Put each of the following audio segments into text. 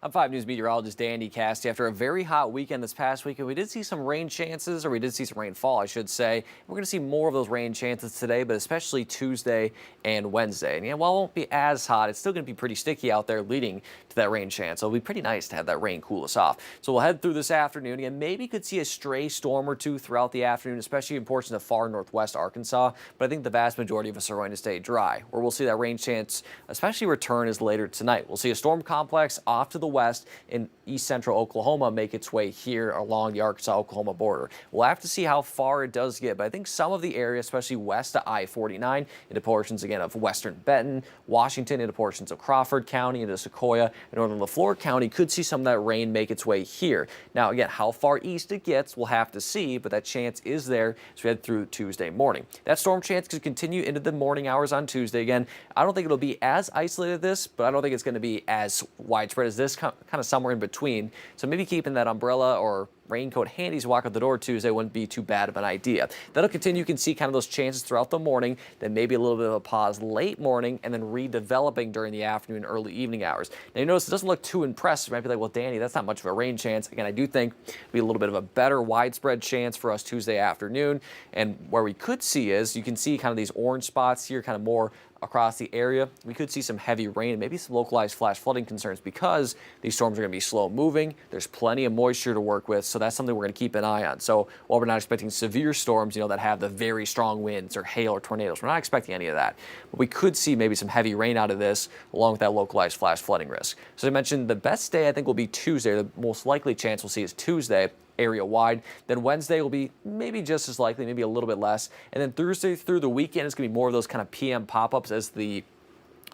I'm 5 News meteorologist Danny Casty. After a very hot weekend this past weekend, we did see some rain chances, or we did see some rainfall, I should say. We're going to see more of those rain chances today, but especially Tuesday and Wednesday. And yeah, while it won't be as hot, it's still going to be pretty sticky out there leading to that rain chance. So it'll be pretty nice to have that rain cool us off. So we'll head through this afternoon. Again, maybe could see a stray storm or two throughout the afternoon, especially in portions of far northwest Arkansas. But I think the vast majority of us are going to stay dry. Where we'll see that rain chance especially return is later tonight. We'll see a storm complex off to the west in east central Oklahoma make its way here along the Arkansas-Oklahoma border. We'll have to see how far it does get, but I think some of the area, especially west of I-49, into portions again of western Benton, Washington, into portions of Crawford County, into Sequoia, and northern LaFleur County, could see some of that rain make its way here. Now, again, how far east it gets, we'll have to see, but that chance is there as we head through Tuesday morning. That storm chance could continue into the morning hours on Tuesday. Again, I don't think it'll be as isolated as this, but I don't think it's going to be as widespread as this, kind of somewhere in between. So maybe keeping that umbrella or raincoat handy as you walk out the door Tuesday wouldn't be too bad of an idea. That'll continue. You can see kind of those chances throughout the morning, then maybe a little bit of a pause late morning, and then redeveloping during the afternoon, early evening hours. Now you notice it doesn't look too impressive. You might be like, well, Danny, that's not much of a rain chance. Again, I do think it'll be a little bit of a better widespread chance for us Tuesday afternoon. And where we could see is, you can see kind of these orange spots here, kind of more across the area. We could see some heavy rain and maybe some localized flash flooding concerns because these storms are going to be slow moving. There's plenty of moisture to work with, so that's something we're going to keep an eye on. So while we're not expecting severe storms, that have the very strong winds or hail or tornadoes, we're not expecting any of that. But we could see maybe some heavy rain out of this along with that localized flash flooding risk. So as I mentioned, the best day I think will be Tuesday. The most likely chance we'll see is Tuesday, area wide. Then Wednesday will be maybe just as likely, maybe a little bit less. And then Thursday through the weekend is going to be more of those kind of PM pop-ups as the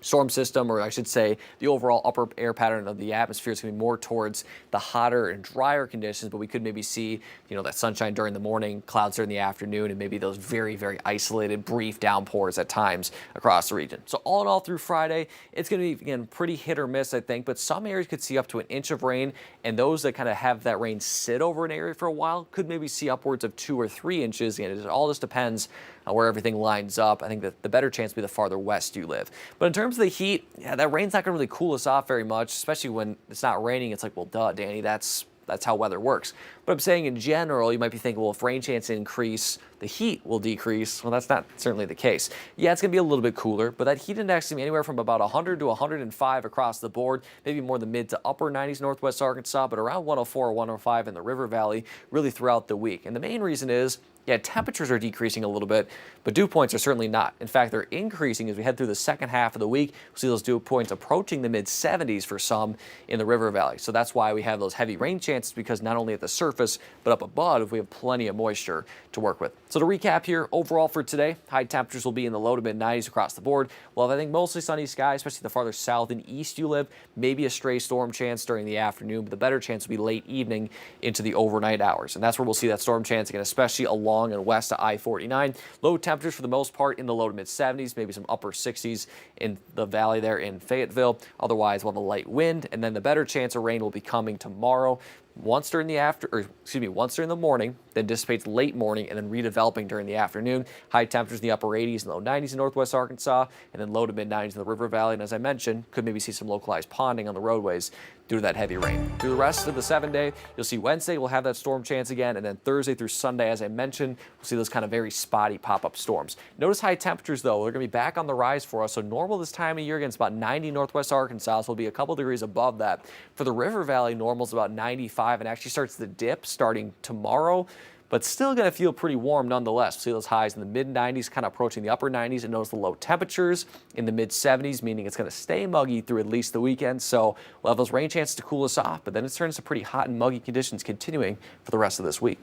storm system, or I should say the overall upper air pattern of the atmosphere, is going to be more towards the hotter and drier conditions, but we could maybe see, that sunshine during the morning, clouds during the afternoon, and maybe those very, very isolated, brief downpours at times across the region. So all in all, through Friday, it's going to be, again, pretty hit or miss, I think, but some areas could see up to an inch of rain, and those that kind of have that rain sit over an area for a while could maybe see upwards of 2 or 3 inches. Again, it all just depends on where everything lines up. I think that the better chance will be the farther west you live. But in terms of the heat, yeah, that rain's not going to really cool us off very much, especially when it's not raining. It's like, well, duh, Danny, that's how weather works. But I'm saying in general, you might be thinking, well, if rain chances increase, the heat will decrease. Well, that's not certainly the case. Yeah, it's going to be a little bit cooler, but that heat index is going to be anywhere from about 100 to 105 across the board, maybe more the mid to upper 90s northwest Arkansas, but around 104 or 105 in the River Valley really throughout the week. And the main reason is, yeah, temperatures are decreasing a little bit, but dew points are certainly not. In fact, they're increasing as we head through the second half of the week. We'll see those dew points approaching the mid-70s for some in the River Valley. So that's why we have those heavy rain chances, because not only at the surface, but up above, we have plenty of moisture to work with. So to recap here, overall for today, high temperatures will be in the low to mid-90s across the board. We'll have, I think, mostly sunny skies, especially the farther south and east you live. Maybe a stray storm chance during the afternoon, but the better chance will be late evening into the overnight hours. And that's where we'll see that storm chance again, especially along and west of I-49. Low temperatures for the most part in the low to mid-70s, maybe some upper 60s in the valley there in Fayetteville. Otherwise, we'll have a light wind, and then the better chance of rain will be coming tomorrow. Once during the morning, then dissipates late morning, and then redeveloping during the afternoon. High temperatures in the upper 80s and low 90s in northwest Arkansas, and then low to mid 90s in the River Valley. And as I mentioned, could maybe see some localized ponding on the roadways due to that heavy rain. Through the rest of the 7-day, you'll see Wednesday we'll have that storm chance again, and then Thursday through Sunday, as I mentioned, we'll see those kind of very spotty pop-up storms. Notice high temperatures, though, they're going to be back on the rise for us. So normal this time of year, again, it's about 90 northwest Arkansas, so we'll be a couple degrees above that. For the River Valley, normal is about 95, and actually starts the dip starting tomorrow, but still going to feel pretty warm nonetheless. We'll see those highs in the mid-90s, kind of approaching the upper 90s, and notice the low temperatures in the mid-70s, meaning it's going to stay muggy through at least the weekend. So we'll have those rain chances to cool us off, but then it turns to pretty hot and muggy conditions continuing for the rest of this week.